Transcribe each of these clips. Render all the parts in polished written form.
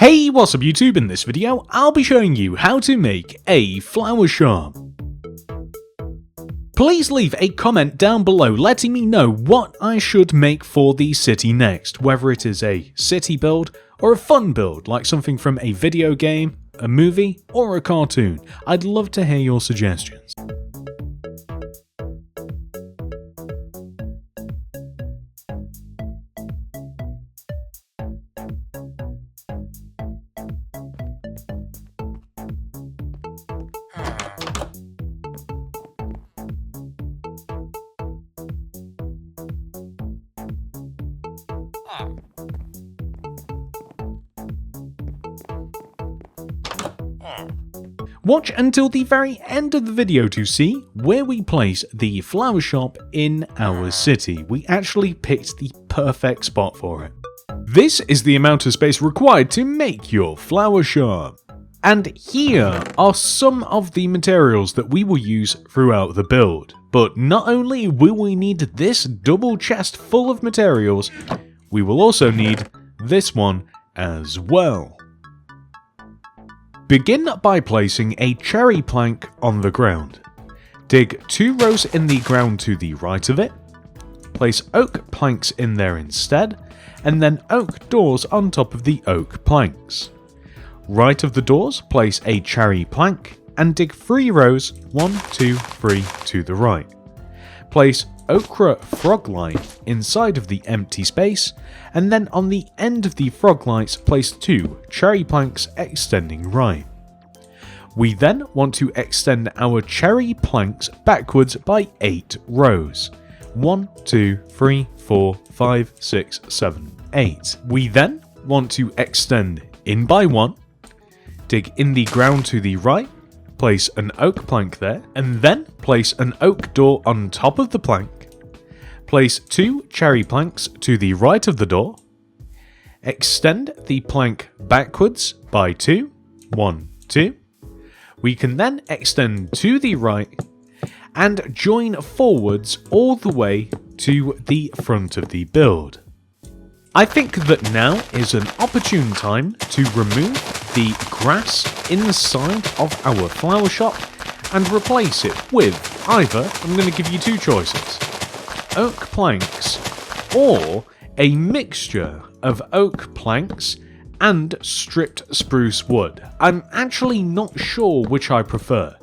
Hey, what's up YouTube? In this video, I'll be showing you how to make a flower shop. Please leave a comment down below letting me know what I should make for the city next, whether it is a city build or a fun build like something from a video game, a movie, or a cartoon. I'd love to hear your suggestions. Watch until the very end of the video to see where we place the flower shop in our city. We actually picked the perfect spot for it. This is the amount of space required to make your flower shop. And here are some of the materials that we will use throughout the build. But not only will we need this double chest full of materials, we will also need this one as well. Begin by placing a cherry plank on the ground. Dig 2 rows in the ground to the right of it. Place oak planks in there instead, and then oak doors on top of the oak planks. Right of the doors, place a cherry plank, and dig 3 rows, 1, 2, 3 to the right. Place ochre frog light inside of the empty space, and then on the end of the frog lights place 2 cherry planks extending right. We then want to extend our cherry planks backwards by 8 rows. 1, 2, 3, 4, 5, 6, 7, 8. We then want to extend in by 1, dig in the ground to the right, place an oak plank there, and then place an oak door on top of the plank. Place 2 cherry planks to the right of the door. Extend the plank backwards by 2. 1, 2. We can then extend to the right and join forwards all the way to the front of the build. I think that now is an opportune time to remove the grass inside of our flower shop and replace it with either, I'm going to give you 2 choices, oak planks or a mixture of oak planks and stripped spruce wood. I'm actually not sure which I prefer.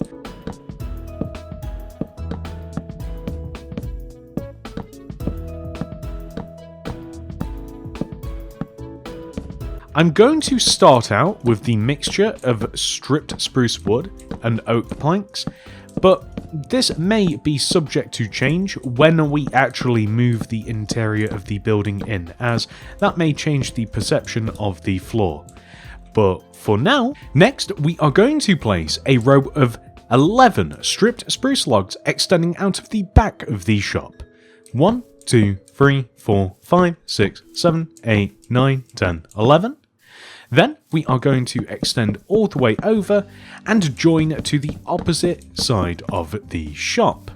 I'm going to start out with the mixture of stripped spruce wood and oak planks, but this may be subject to change when we actually move the interior of the building in, as that may change the perception of the floor. But for now, next we are going to place a row of 11 stripped spruce logs extending out of the back of the shop. 1, 2, 3, 4, 5, 6, 7, 8, 9, 10, 11. Then we are going to extend all the way over and join to the opposite side of the shop.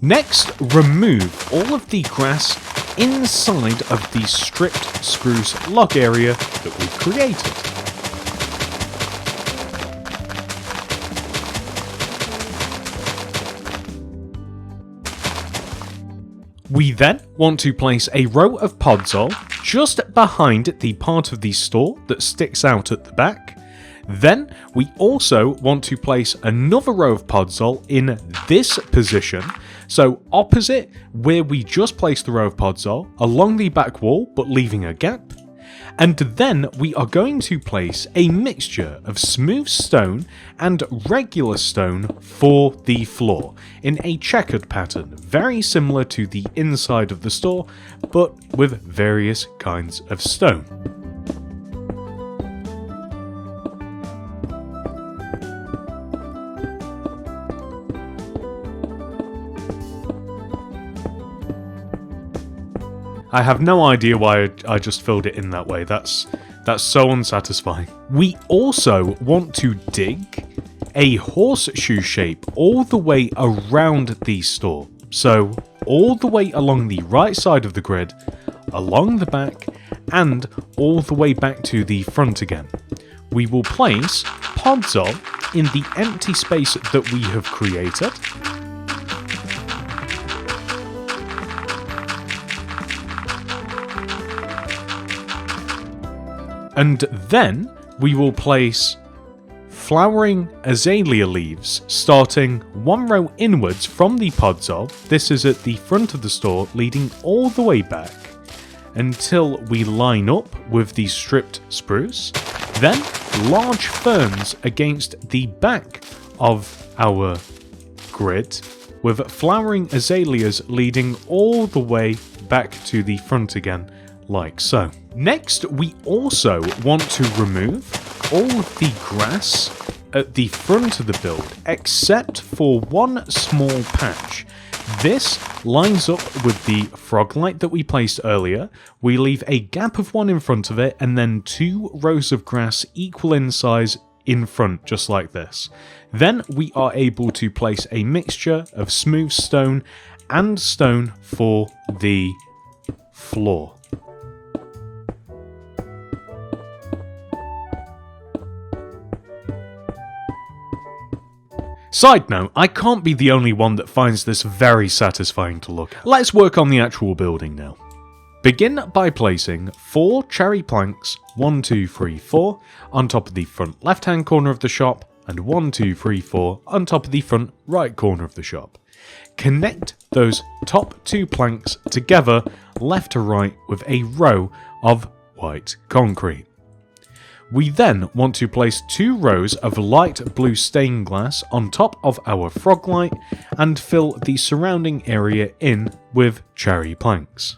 Next, remove all of the grass inside of the stripped spruce log area that we created. We then want to place a row of podzol just behind the part of the store that sticks out at the back. Then we also want to place another row of podzol in this position, so opposite where we just placed the row of podzol, along the back wall but leaving a gap. And then we are going to place a mixture of smooth stone and regular stone for the floor in a checkered pattern, very similar to the inside of the store, but with various kinds of stone. I have no idea why I just filled it in that way. That's so unsatisfying. We also want to dig a horseshoe shape all the way around the store. So all the way along the right side of the grid, along the back, and all the way back to the front again. we will place pods of in the empty space that we have created. And then we will place flowering azalea leaves starting one row inwards from the pods of. This is at the front of the store, leading all the way back until we line up with the stripped spruce. Then large ferns against the back of our grid with flowering azaleas leading all the way back to the front again, like so. Next, we also want to remove all of the grass at the front of the build except for one small patch. This lines up with the frog light that we placed earlier. We leave a gap of one in front of it and then 2 rows of grass equal in size in front, just like this. Then we are able to place a mixture of smooth stone and stone for the floor. Side note, I can't be the only one that finds this very satisfying to look at. Let's work on the actual building now. Begin by placing 4 cherry planks, 1, 2, 3, 4, on top of the front left hand corner of the shop, and 1, 2, 3, 4 on top of the front right corner of the shop. Connect those top 2 planks together left to right with a row of white concrete. We then want to place 2 rows of light blue stained glass on top of our frog light and fill the surrounding area in with cherry planks.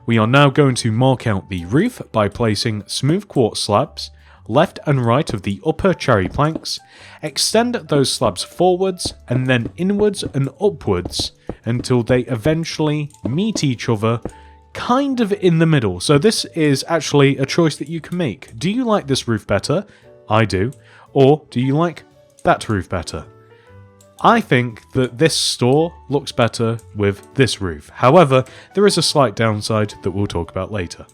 We are now going to mark out the roof by placing smooth quartz slabs left and right of the upper cherry planks, extend those slabs forwards and then inwards and upwards until they eventually meet each other kind of in the middle. So this is actually a choice that you can make. Do you like this roof better? I do. Or do you like that roof better? I think that this store looks better with this roof. However, there is a slight downside that we'll talk about later.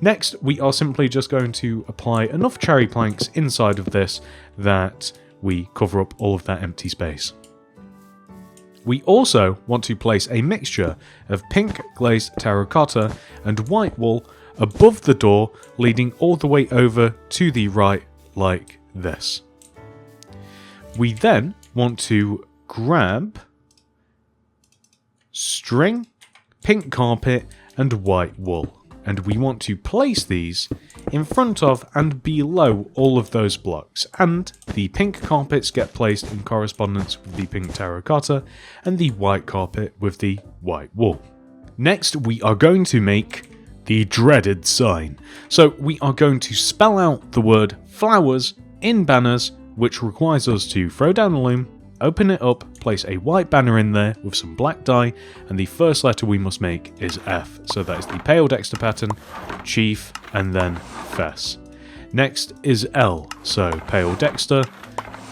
Next, we are simply just going to apply enough cherry planks inside of this that we cover up all of that empty space. We also want to place a mixture of pink glazed terracotta and white wool above the door, leading all the way over to the right like this. We then want to grab string, pink carpet and white wool, and we want to place these in front of and below all of those blocks, and the pink carpets get placed in correspondence with the pink terracotta and the white carpet with the white wool. Next, we are going to make the dreaded sign. So we are going to spell out the word flowers in banners, which requires us to throw down a loom, open it up, place a white banner in there with some black dye, and the first letter we must make is F. So that is the Pale Dexter pattern, Chief, and then Fess. Next is L, so Pale Dexter,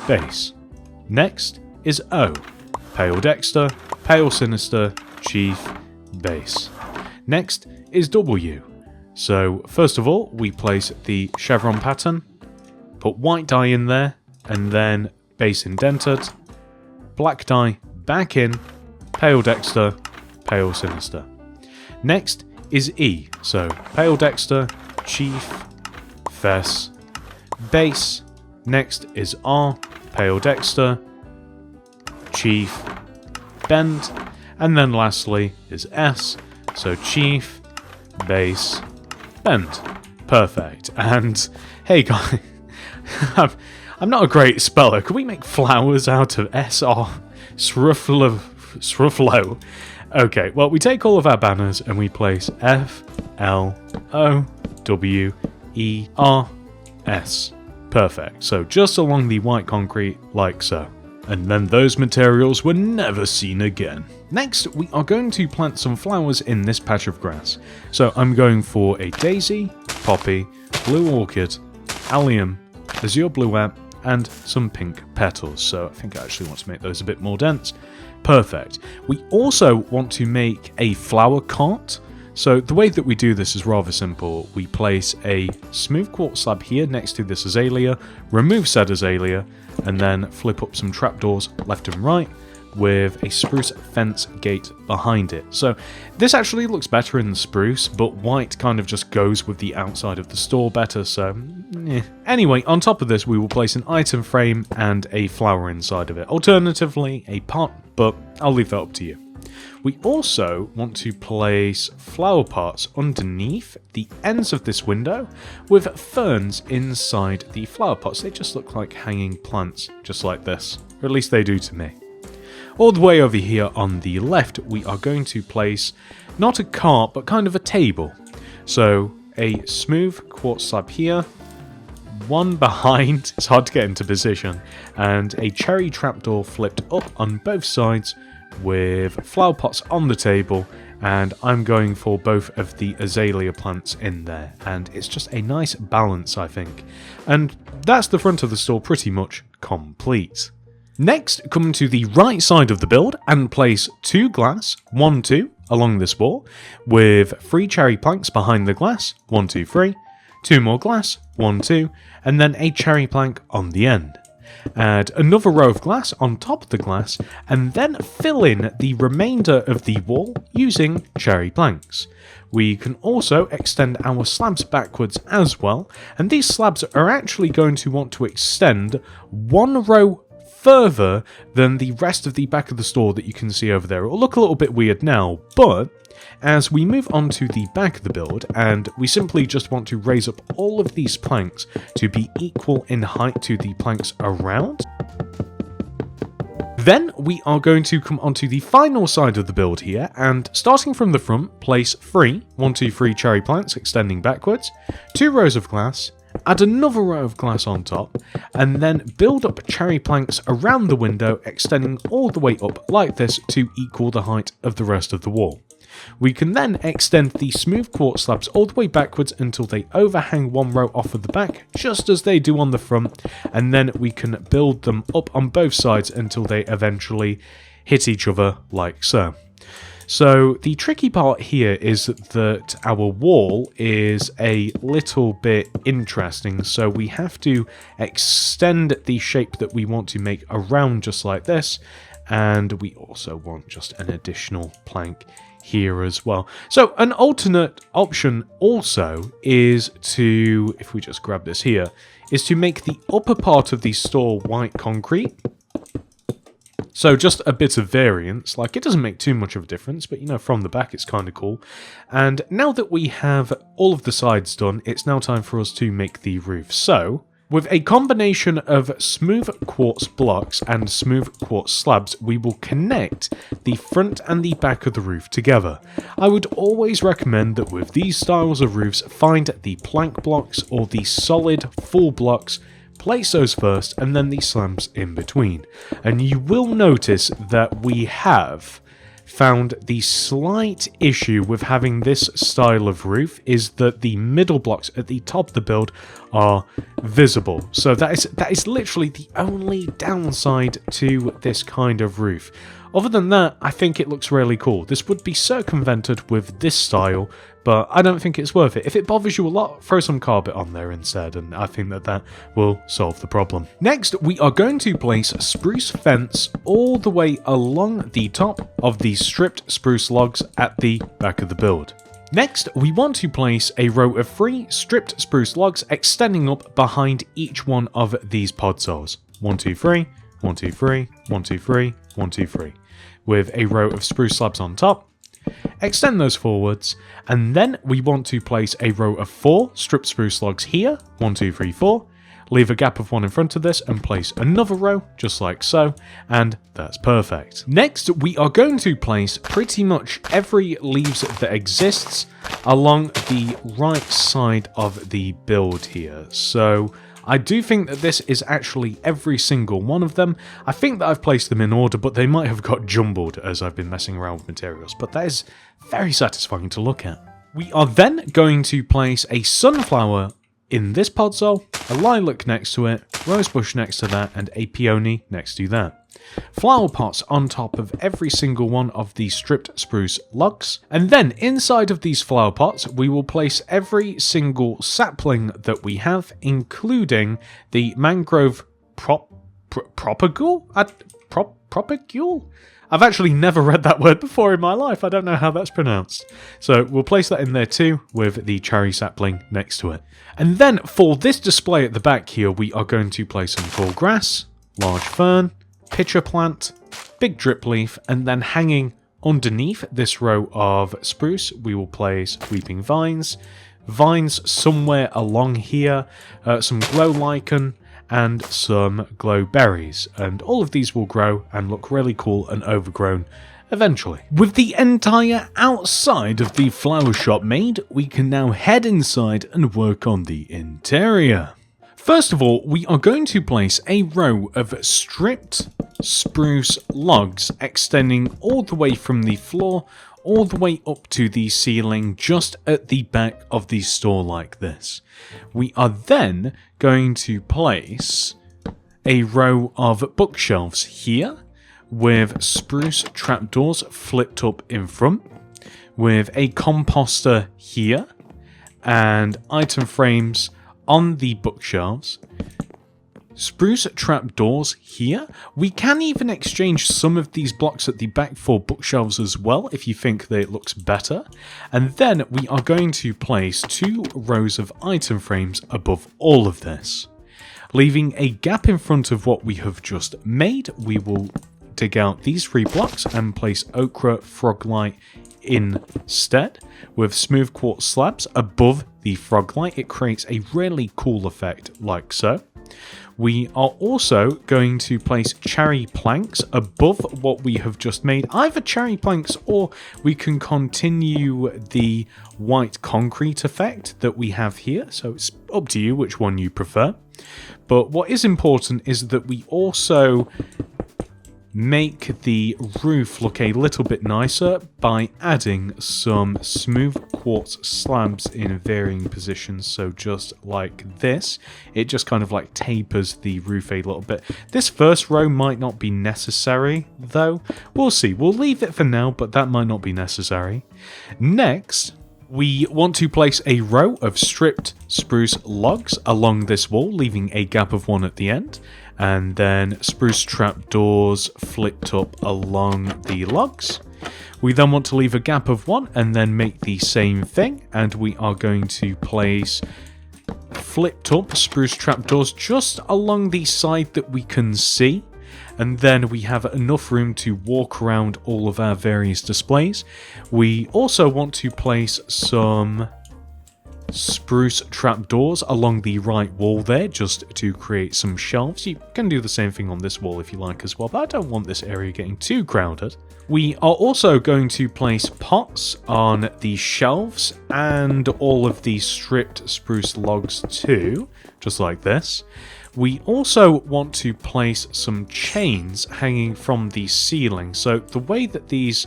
Base. Next is O, Pale Dexter, Pale Sinister, Chief, Base. Next is W. So first of all, we place the chevron pattern, put white dye in there, and then base indented, black dye back in, Pale Dexter, Pale Sinister. Next is E, so Pale Dexter, Chief, Fess, Base. Next is R, Pale Dexter, Chief, Bend, and then lastly is S, so Chief, Base, Bend. Perfect. And hey guys, I'm not a great speller. Could we make flowers out of S-R? Sruffalo. Okay, well, we take all of our banners and we place F, L, O, W, E, R, S. Perfect. So just along the white concrete, like so. And then those materials were never seen again. Next, we are going to plant some flowers in this patch of grass. So I'm going for a daisy, poppy, blue orchid, allium, azure bluette, and some pink petals. So I think I actually want to make those a bit more dense. Perfect. We also want to make a flower cart. So the way that we do this is rather simple. We place a smooth quartz slab here next to this azalea, remove said azalea, and then flip up some trapdoors left and right with a spruce fence gate behind it. So this actually looks better in the spruce, but white kind of just goes with the outside of the store better, so Anyway, on top of this we will place an item frame and a flower inside of it. Alternatively, a pot, but I'll leave that up to you. We also want to place flower pots underneath the ends of this window with ferns inside the flower pots. They just look like hanging plants, just like this, or at least they do to me. All the way over here on the left, we are going to place not a cart, but kind of a table. So a smooth quartz slab here, one behind, it's hard to get into position, and a cherry trapdoor flipped up on both sides with flower pots on the table, and I'm going for both of the azalea plants in there, and it's just a nice balance, I think. And that's the front of the store pretty much complete. Next, come to the right side of the build and place 2 glass, 1, 2, along this wall, with 3 cherry planks behind the glass, 1, 2, 3, 2 more glass, 1, 2, and then a cherry plank on the end. Add another row of glass on top of the glass, and then fill in the remainder of the wall using cherry planks. We can also extend our slabs backwards as well, and these slabs are actually going to want to extend 1 row further than the rest of the back of the store that you can see over there. It will look a little bit weird now, but as we move on to the back of the build, and we simply just want to raise up all of these planks to be equal in height to the planks around, then we are going to come onto the final side of the build here, and starting from the front, place 3, 1, 2, 3 cherry planks extending backwards, 2 rows of glass, add another row of glass on top, and then build up cherry planks around the window, extending all the way up like this to equal the height of the rest of the wall. We can then extend the smooth quartz slabs all the way backwards until they overhang 1 row off of the back, just as they do on the front, and then we can build them up on both sides until they eventually hit each other like so. So the tricky part here is that our wall is a little bit interesting, so we have to extend the shape that we want to make around just like this, and we also want just an additional plank here as well. So an alternate option also is to, if we just grab this here, is to make the upper part of the store white concrete. So just a bit of variance, like it doesn't make too much of a difference, but you know, from the back it's kind of cool. And now that we have all of the sides done, it's now time for us to make the roof. So with a combination of smooth quartz blocks and smooth quartz slabs, we will connect the front and the back of the roof together. I would always recommend that with these styles of roofs, find the plank blocks or the solid full blocks, place those first, and then the slabs in between. And you will notice that we have found the slight issue with having this style of roof is that the middle blocks at the top of the build are visible. So that is literally the only downside to this kind of roof. Other than that, I think it looks really cool. This would be circumvented with this style, but I don't think it's worth it. If it bothers you a lot, throw some carpet on there instead, and I think that will solve the problem. Next, we are going to place spruce fence all the way along the top of the stripped spruce logs at the back of the build. Next, we want to place a row of 3 stripped spruce logs extending up behind each one of these podsoles. 1, 2, 3, 1, 2, 3, 1, 2, 3, 1, 2, 3, with a row of spruce slabs on top. Extend those forwards, and then we want to place a row of 4 stripped spruce logs here, 1, 2, 3, 4, leave a gap of 1 in front of this, and place another row, just like so, and that's perfect. Next, we are going to place pretty much every leaves that exists along the right side of the build here. So I do think that this is actually every single one of them. I think that I've placed them in order, but they might have got jumbled as I've been messing around with materials, but that is very satisfying to look at. We are then going to place a sunflower in this podzol, a lilac next to it, rosebush next to that, and a peony next to that. flower pots on top of every single one of these stripped spruce logs, and then inside of these flower pots we will place every single sapling that we have, including the mangrove propagule? Propagule? I've actually never read that word before in my life. I don't know how that's pronounced. So we'll place that in there too, with the cherry sapling next to it. And then for this display at the back here, we are going to place some tall grass, large fern, pitcher plant, big drip leaf, and then hanging underneath this row of spruce, we will place weeping vines, vines somewhere along here, some glow lichen, and some glow berries, and all of these will grow and look really cool and overgrown eventually. With the entire outside of the flower shop made, we can now head inside and work on the interior. First of all, we are going to place a row of stripped spruce logs extending all the way from the floor all the way up to the ceiling just at the back of the store like this. We are then going to place a row of bookshelves here with spruce trapdoors flipped up in front, with a composter here and item frames on the bookshelves. Spruce trapdoors here. We can even exchange some of these blocks at the back for bookshelves as well if you think that it looks better. And then we are going to place 2 rows of item frames above all of this. Leaving a gap in front of what we have just made, we will dig out these 3 blocks and place ochre froglight instead, with smooth quartz slabs above the froglight. It creates a really cool effect like so. We are also going to place cherry planks above what we have just made. Either cherry planks, or we can continue the white concrete effect that we have here. So it's up to you which one you prefer. But what is important is that we also make the roof look a little bit nicer by adding some smooth quartz slabs in varying positions. So just like this, it just kind of like tapers the roof a little bit. This first row might not be necessary though. We'll see. We'll leave it for now, but that might not be necessary. Next, we want to place a row of stripped spruce logs along this wall, leaving a gap of 1 at the end. And then spruce trapdoors flipped up along the logs. We then want to leave a gap of 1 and then make the same thing. And we are going to place flipped up spruce trapdoors just along the side that we can see. And then we have enough room to walk around all of our various displays. We also want to place some spruce trapdoors along the right wall there, just to create some shelves. You can do the same thing on this wall if you like as well, but I don't want this area getting too crowded. We are also going to place pots on the shelves and all of the stripped spruce logs too, just like this. We also want to place some chains hanging from the ceiling. So the way that these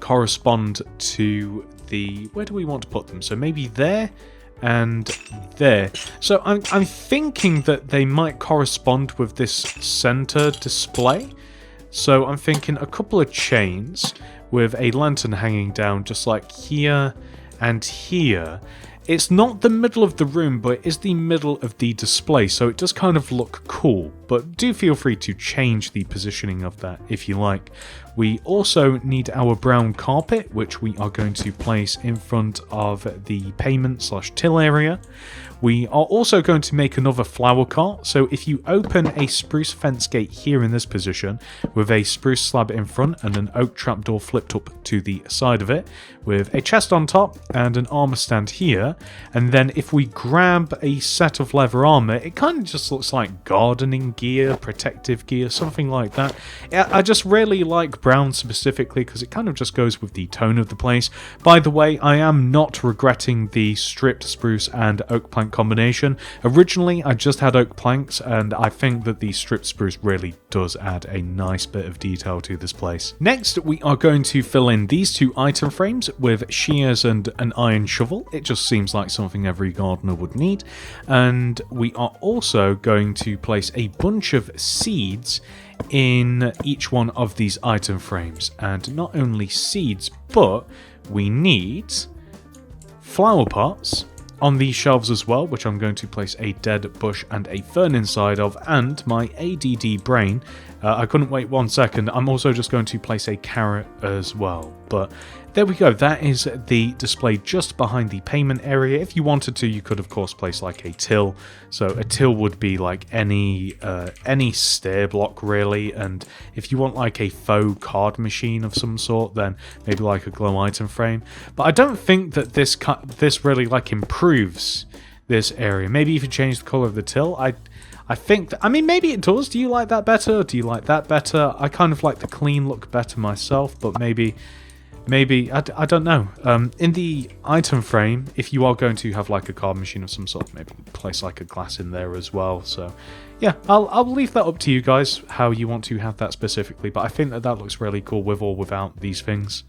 correspond to the... where do we want to put them? So maybe there and there. So I'm thinking that they might correspond with this center display. So I'm thinking a couple of chains with a lantern hanging down just like here and here. It's not the middle of the room, but it is the middle of the display, so it does kind of look cool, but do feel free to change the positioning of that if you like. We also need our brown carpet, which we are going to place in front of the payment/till area. We are also going to make another flower cart, so if you open a spruce fence gate here in this position, with a spruce slab in front and an oak trapdoor flipped up to the side of it, with a chest on top and an armor stand here, and then if we grab a set of leather armor, it kind of just looks like gardening gear, protective gear, something like that. I just really like brown specifically because it kind of just goes with the tone of the place. By the way, I am not regretting the stripped spruce and oak plank combination. Originally, I just had oak planks, and I think that the stripped spruce really does add a nice bit of detail to this place. Next, we are going to fill in these 2 item frames with shears and an iron shovel. It just seems like something every gardener would need. And we are also going to place a bunch of seeds in each one of these item frames. And not only seeds, but we need flower pots on these shelves as well, which I'm going to place a dead bush and a fern inside of, and my ADD brain, I couldn't wait 1 second, I'm also just going to place a carrot as well. But there we go, that is the display just behind the payment area. If you wanted to, you could of course place like a till. So a till would be like any stair block really, and if you want like a faux card machine of some sort, then maybe like a glow item frame. But I don't think that this really like improves this area. Maybe if you change the color of the till, I think, I mean, maybe it does. Do you like that better? Do you like that better? I kind of like the clean look better myself, but maybe, I don't know. In the item frame, if you are going to have like a card machine of some sort, maybe place like a glass in there as well. So yeah, I'll leave that up to you guys, how you want to have that specifically, but I think that looks really cool with or without these things.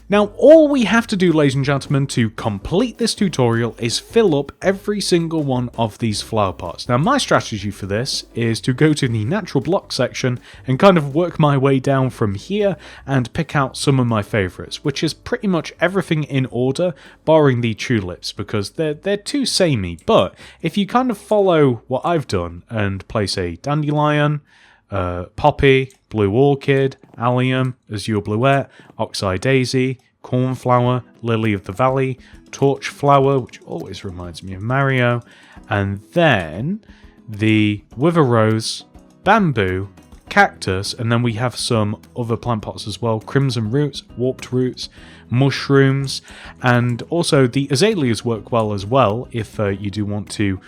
Now, all we have to do, ladies and gentlemen, to complete this tutorial is fill up every single one of these flower pots. Now, my strategy for this is to go to the natural block section and kind of work my way down from here and pick out some of my favourites, which is pretty much everything in order, barring the tulips, because they're too samey. But if you kind of follow what I've done and place a dandelion, poppy, blue orchid, allium, azure bluette, oxeye daisy, cornflower, lily of the valley, torch flower, which always reminds me of Mario, and then the wither rose, bamboo, cactus, and then we have some other plant pots as well, crimson roots, warped roots, mushrooms, and also the azaleas work well as well if you do want to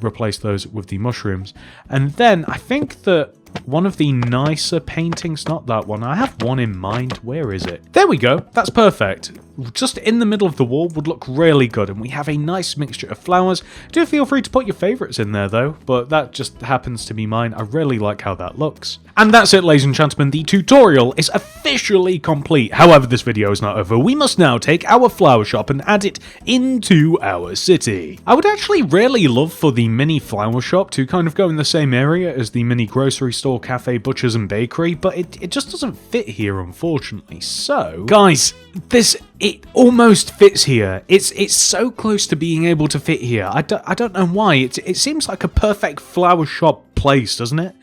replace those with the mushrooms. And then I think that one of the nicer paintings, not that one, I have one in mind. Where is it? There we go, that's perfect. Just in the middle of the wall would look really good, and we have a nice mixture of flowers. Do feel free to put your favourites in there though, but that just happens to be mine. I really like how that looks. And that's it, ladies and gentlemen, the tutorial is officially complete. However, this video is not over. We must now take our flower shop and add it into our city. I would actually really love for the mini flower shop to kind of go in the same area as the mini grocery store, cafe, butchers and bakery, but it just doesn't fit here, unfortunately. So, guys, it almost fits here. It's so close to being able to fit here. I don't know why. It seems like a perfect flower shop place, doesn't it?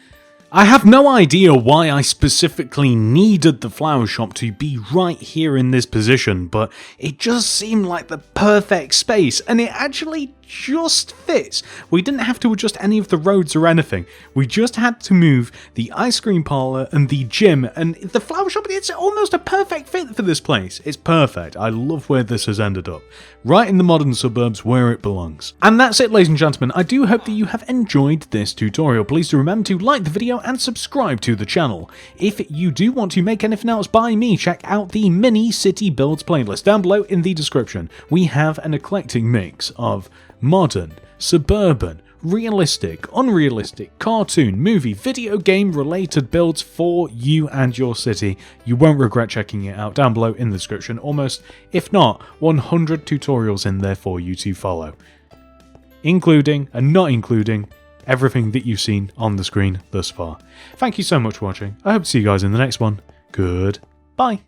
I have no idea why I specifically needed the flower shop to be right here in this position, but it just seemed like the perfect space, and it actually just fits. We didn't have to adjust any of the roads or anything. We just had to move the ice cream parlor and the gym, and the flower shop, it's almost a perfect fit for this place. It's perfect. I love where this has ended up. Right in the modern suburbs where it belongs. And that's it, ladies and gentlemen. I do hope that you have enjoyed this tutorial. Please do remember to like the video and subscribe to the channel. If you do want to make anything else by me, check out the mini city builds playlist down below in the description. We have an eclectic mix of modern, suburban, realistic, unrealistic, cartoon, movie, video game related builds for you and your city. You won't regret checking it out down below in the description. Almost, if not, 100 tutorials in there for you to follow. Including, and not including, everything that you've seen on the screen thus far. Thank you so much for watching. I hope to see you guys in the next one. Goodbye.